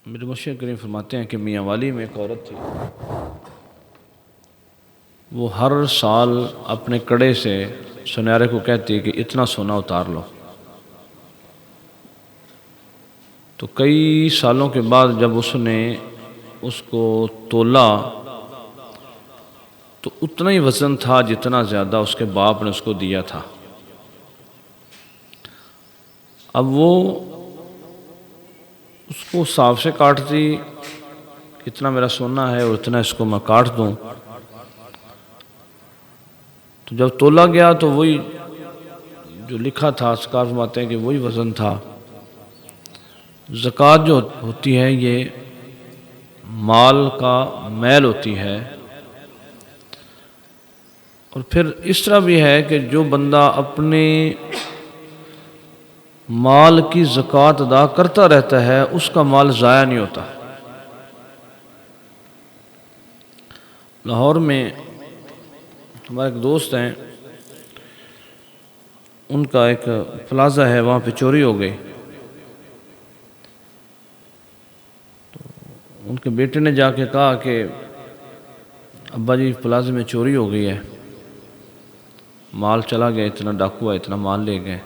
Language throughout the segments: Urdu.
میرے مرشد کریم فرماتے ہیں کہ میاں والی میں ایک عورت تھی، وہ ہر سال اپنے کڑے سے سنیارے کو کہتی کہ اتنا سونا اتار لو۔ تو کئی سالوں کے بعد جب اس نے اس کو تولا تو اتنا ہی وزن تھا جتنا زیادہ اس کے باپ نے اس کو دیا تھا۔ اب وہ اس کو حساب سے کاٹتی، اتنا میرا سونا ہے اور اتنا اس کو میں کاٹ دوں۔ تو جب تولا گیا تو وہی جو لکھا تھا، سرکار فرماتے ہیں کہ وہی وزن تھا۔ زکوٰۃ جو ہوتی ہے یہ مال کا میل ہوتی ہے، اور پھر اس طرح بھی ہے کہ جو بندہ اپنے مال کی زکوٰۃ ادا کرتا رہتا ہے اس کا مال ضائع نہیں ہوتا۔ لاہور میں ہمارے ایک دوست ہیں، ان کا ایک پلازہ ہے، وہاں پہ چوری ہو گئی۔ تو ان کے بیٹے نے جا کے کہا کہ ابا جی پلازے میں چوری ہو گئی ہے، مال چلا گیا، اتنا ڈاکو ہے، اتنا مال لے گئے۔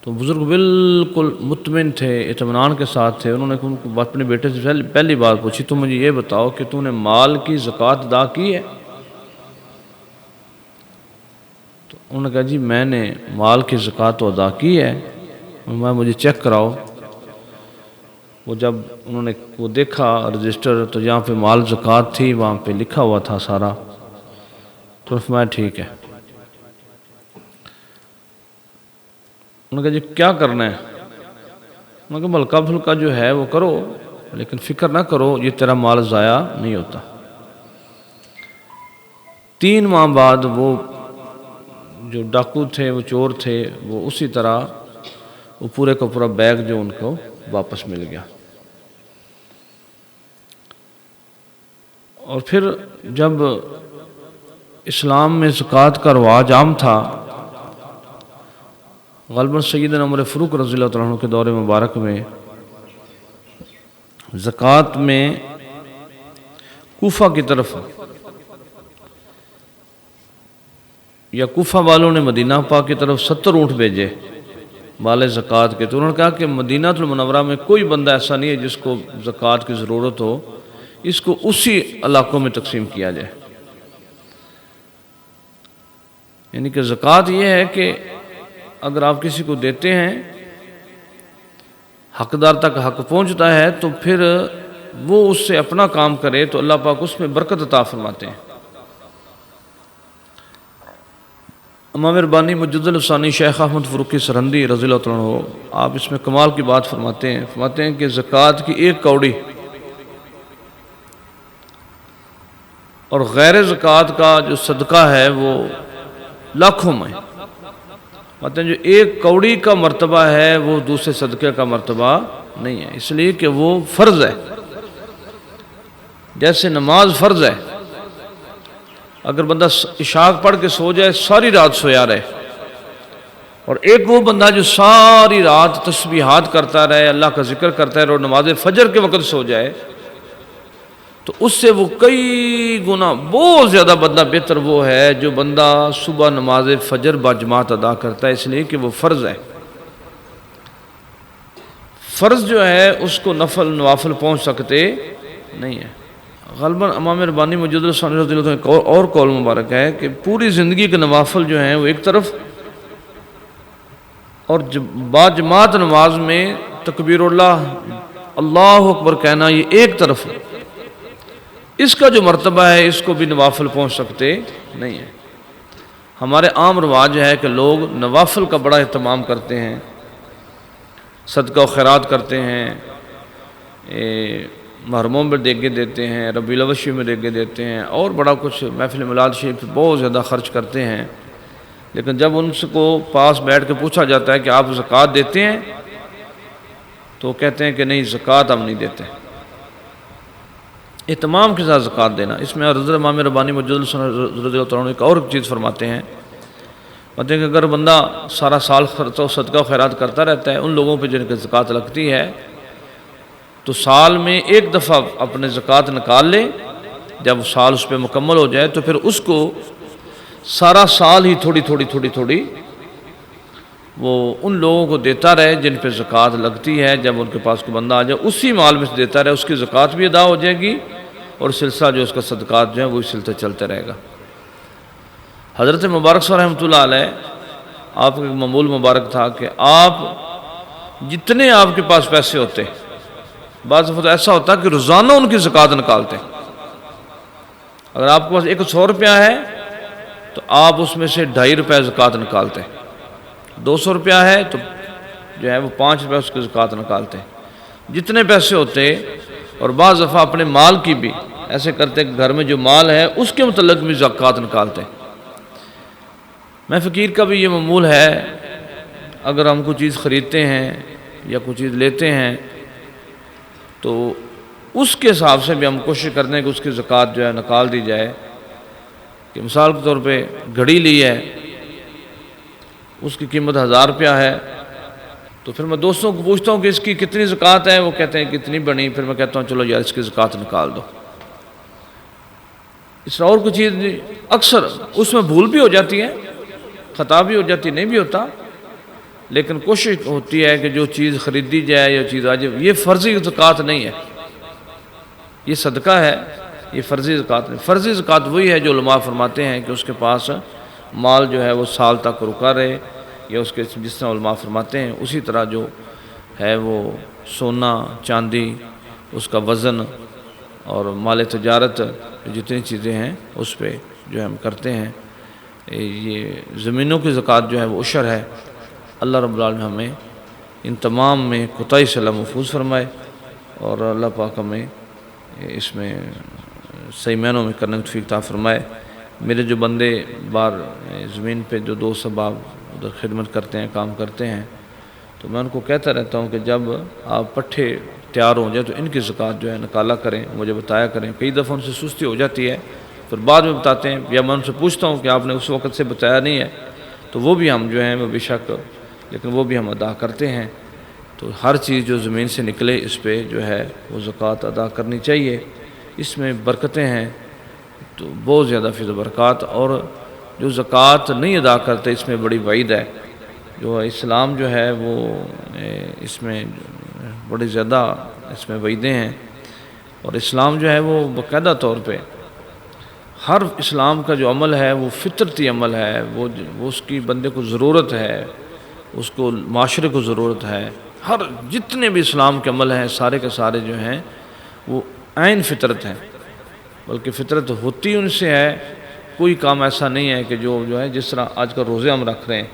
تو بزرگ بالکل مطمئن تھے، اطمینان کے ساتھ تھے۔ انہوں نے ان کو اپنے بیٹے سے پہلی بات پوچھی، تم مجھے یہ بتاؤ کہ تم نے مال کی زکوٰۃ ادا کی ہے؟ تو انہوں نے کہا جی میں نے مال کی زکوٰۃ ادا کی ہے، مجھے چیک کراؤ۔ وہ جب انہوں نے وہ دیکھا رجسٹر، تو جہاں پہ مال زکوٰۃ تھی وہاں پہ لکھا ہوا تھا سارا۔ تو فرمایا ٹھیک ہے۔ انہوں نے کہا جی کیا کرنا ہے؟ انہوں نے کہا ہلکا پھلکا جو ہے وہ کرو، لیکن فکر نہ کرو، یہ تیرا مال ضائع نہیں ہوتا۔ 3 ماہ بعد وہ جو ڈاکو تھے، وہ چور تھے، وہ اسی طرح وہ پورے کا پورا بیگ جو ان کو واپس مل گیا۔ اور پھر جب اسلام میں زکوٰۃ کا رواج عام تھا، غالباً سیدنا عمر فاروق رضی اللہ عنہ کے دور مبارک میں زکوٰۃ میں کوفہ کی طرف یا کوفہ والوں نے مدینہ پاک کی طرف 70 اونٹ بھیجے مال زکوٰۃ کے۔ تو انہوں نے کہا کہ مدینہ المنورہ میں کوئی بندہ ایسا نہیں ہے جس کو زکوٰۃ کی ضرورت ہو، اس کو اسی علاقوں میں تقسیم کیا جائے۔ یعنی کہ زکوٰۃ یہ ہے کہ اگر آپ کسی کو دیتے ہیں، حقدار تک حق پہنچتا ہے، تو پھر وہ اس سے اپنا کام کرے تو اللہ پاک اس میں برکت عطا فرماتے ہیں۔ امام ربانی مجد الثانی شیخ احمد فروقی سرہندی رضی اللہ عنہ، آپ اس میں کمال کی بات فرماتے ہیں کہ زکوٰۃ کی 1 کوڑی اور غیر زکوٰۃ کا جو صدقہ ہے وہ لاکھوں میں، مطلب جو 1 کوڑی کا مرتبہ ہے وہ دوسرے صدقے کا مرتبہ نہیں ہے، اس لیے کہ وہ فرض ہے۔ جیسے نماز فرض ہے، اگر بندہ عشاء پڑھ کے سو جائے، ساری رات سویا رہے، اور ایک وہ بندہ جو ساری رات تسبیحات کرتا رہے، اللہ کا ذکر کرتا رہے اور نماز فجر کے وقت سو جائے، تو اس سے وہ کئی گنا بہت زیادہ بندہ بہتر وہ ہے جو بندہ صبح نماز فجر باجماعت ادا کرتا ہے، اس لیے کہ وہ فرض ہے۔ فرض جو ہے اس کو نوافل پہنچ سکتے نہیں ہے۔ غالباً امام ربانی مجد الثانی رضی اللہ عنہ کا اور قول مبارک ہے کہ پوری زندگی کے نوافل جو ہیں وہ ایک طرف، اور باجماعت نماز میں تکبیر اللہ اکبر کہنا یہ ایک طرف ہے، اس کا جو مرتبہ ہے اس کو بھی نوافل پہنچ سکتے نہیں ہے۔ ہمارے عام رواج ہے کہ لوگ نوافل کا بڑا اہتمام کرتے ہیں، صدقہ و خیرات کرتے ہیں، محرموں میں دیگے دیتے ہیں، ربیع الاول میں دیگے دیتے ہیں، اور بڑا کچھ محفل میلاد شریف بہت زیادہ خرچ کرتے ہیں۔ لیکن جب ان کو پاس بیٹھ کے پوچھا جاتا ہے کہ آپ زکوٰۃ دیتے ہیں، تو کہتے ہیں کہ نہیں، زکوٰۃ ہم نہیں دیتے۔ اہتمام کے ساتھ زکوٰۃ دینا، اس میں حضرت امام ربانی مجد الثانی رضی اللہ عنہ ایک اور چیز فرماتے ہیں کہ اگر بندہ سارا سال صدقہ و خیرات کرتا رہتا ہے، ان لوگوں پہ جن کی زکوٰۃ لگتی ہے، تو سال میں ایک دفعہ اپنے زکوٰۃ نکال لے، جب سال اس پہ مکمل ہو جائے تو پھر اس کو سارا سال ہی تھوڑی تھوڑی تھوڑی تھوڑی وہ ان لوگوں کو دیتا رہے جن پہ زکوٰۃ لگتی ہے۔ جب ان کے پاس کوئی بندہ آ جائے اسی مال میں سے دیتا رہے، اس کی زکوٰۃ بھی ادا ہو جائے گی اور سلسلہ جو اس کا صدقات جو ہے وہ سلسلہ چلتے رہے گا۔ حضرت مبارک صلی رحمۃ اللہ علیہ، آپ کا معمول مبارک تھا کہ آپ جتنے آپ کے پاس پیسے ہوتے، بعض دفعہ ایسا ہوتا کہ روزانہ ان کی زکوٰۃ نکالتے۔ اگر آپ کے پاس 100 روپیہ ہے تو آپ اس میں سے 2.5 روپے زکوٰۃ نکالتے، 200 روپیہ ہے تو جو ہے وہ 5 روپے اس کی زکوٰۃ نکالتے، جتنے پیسے ہوتے۔ اور بعض دفعہ اپنے مال کی بھی ایسے کرتے کہ گھر میں جو مال ہے اس کے متعلق بھی زکوٰۃ نکالتے۔ میں فقیر کا بھی یہ معمول ہے، اگر ہم کوئی چیز خریدتے ہیں یا کوئی چیز لیتے ہیں تو اس کے حساب سے بھی ہم کوشش کرتے ہیں کہ اس کی زکوٰۃ جو ہے نکال دی جائے۔ کہ مثال کے طور پہ گھڑی لی ہے، اس کی قیمت 1000 روپیہ ہے، تو پھر میں دوستوں کو پوچھتا ہوں کہ اس کی کتنی زکوٰۃ ہے، وہ کہتے ہیں کتنی بنی، پھر میں کہتا ہوں چلو یار اس کی زکوٰۃ نکال دو۔ اس طرح اور کوئی چیز اکثر اس میں بھول بھی ہو جاتی ہے، خطا بھی ہو جاتی، نہیں بھی ہوتا، لیکن کوشش ہوتی ہے کہ جو چیز خریدی جائے یا چیز آ جائے، یہ فرضی زکوٰۃ نہیں ہے، یہ صدقہ ہے، یہ فرضی زکوٰۃ نہیں۔ فرضی زکوٰۃ وہی ہے جو علماء فرماتے ہیں کہ اس کے پاس مال جو ہے وہ سال تک رکا رہے، یا اس کے جس طرح علماء فرماتے ہیں اسی طرح جو ہے وہ سونا چاندی، اس کا وزن اور مال تجارت جتنی چیزیں ہیں اس پہ جو ہم کرتے ہیں۔ یہ زمینوں کی زکوٰۃ جو ہے وہ عشر ہے۔ اللہ رب العالمین ہمیں ان تمام میں کوتاہی سے اللہ محفوظ فرمائے، اور اللہ پاک ہمیں اس میں صحیح معنوں میں کرنے کی توفیق عطا فرمائے۔ میرے جو بندے بار زمین پہ جو دوست احباب ادھر خدمت کرتے ہیں، کام کرتے ہیں، تو میں ان کو کہتا رہتا ہوں کہ جب آپ پٹھے تیار ہو جائے تو ان کی زکوٰۃ جو ہے نکالا کریں، مجھے بتایا کریں۔ کئی دفعہ ان سے سستی ہو جاتی ہے، پھر بعد میں بتاتے ہیں، یا میں ان سے پوچھتا ہوں کہ آپ نے اس وقت سے بتایا نہیں ہے، تو وہ بھی ہم جو ہیں وہ بے شک، لیکن وہ بھی ہم ادا کرتے ہیں۔ تو ہر چیز جو زمین سے نکلے اس پہ جو ہے وہ زکوٰۃ ادا کرنی چاہیے، اس میں برکتیں ہیں، تو بہت زیادہ فیض و برکات۔ اور جو زکوٰۃ نہیں ادا کرتے اس میں بڑی وعید ہے، جو اسلام جو ہے وہ اس میں بڑی زیادہ اس میں وعیدیں ہیں، اور اسلام جو ہے وہ باقاعدہ طور پہ ہر اسلام کا جو عمل ہے وہ فطرتی عمل ہے، وہ اس کی بندے کو ضرورت ہے، اس کو معاشرے کو ضرورت ہے۔ ہر جتنے بھی اسلام کے عمل ہیں سارے کے سارے جو ہیں وہ عین فطرت ہیں، بلکہ فطرت ہوتی ان سے ہے۔ کوئی کام ایسا نہیں ہے کہ جو ہے، جس طرح آج کل روزے ہم رکھ رہے ہیں،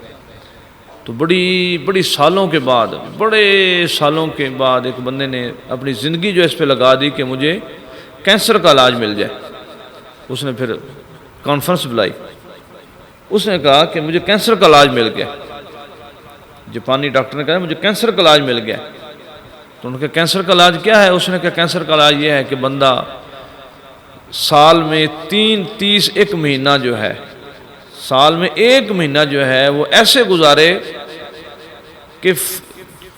تو بڑی سالوں کے بعد، بڑے سالوں کے بعد ایک بندے نے اپنی زندگی جو اس پہ لگا دی کہ مجھے کینسر کا علاج مل جائے۔ اس نے پھر کانفرنس بلائی، اس نے کہا کہ مجھے کینسر کا علاج مل گیا۔ جاپانی ڈاکٹر نے کہا مجھے کینسر کا علاج مل گیا۔ تو انہوں نے کہا کینسر کا علاج کیا ہے؟ اس نے کہا کینسر کا علاج یہ ہے کہ بندہ سال میں 31 مہینہ جو ہے، سال میں 1 مہینہ جو ہے وہ ایسے گزارے کہ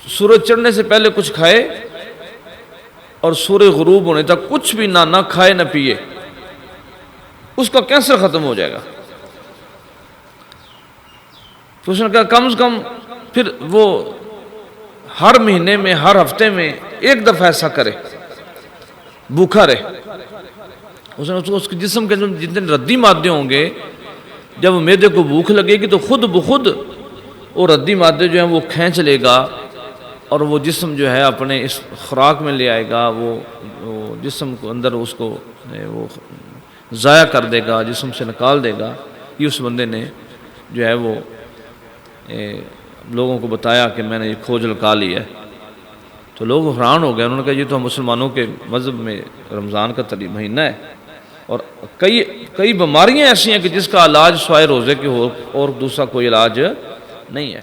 سورج چڑھنے سے پہلے کچھ کھائے اور سورج غروب ہونے تک کچھ بھی نہ کھائے نہ پیے، اس کا کینسر ختم ہو جائے گا۔ تو اس نے کہا کم سے کم پھر وہ ہر مہینے میں، ہر ہفتے میں 1 دفعہ ایسا کرے، بھوکا رہے۔ اس نے اس کے جسم کے جتنے ردی مادے ہوں گے، جب معدے کو بھوک لگے گی تو خود بخود وہ ردی مادے جو ہیں وہ کھینچ لے گا، اور وہ جسم جو ہے اپنے اس خوراک میں لے آئے گا، وہ جسم کو اندر اس کو وہ ضائع کر دے گا، جسم سے نکال دے گا۔ یہ اس بندے نے جو ہے وہ لوگوں کو بتایا کہ میں نے یہ کھوج نکال لی ہے، تو لوگ حیران ہو گئے۔ انہوں نے کہا یہ تو مسلمانوں کے مذہب میں رمضان کا مہینہ ہے، اور کئی بیماریاں ایسی ہیں کہ جس کا علاج سوائے روزے کے ہو اور دوسرا کوئی علاج نہیں ہے۔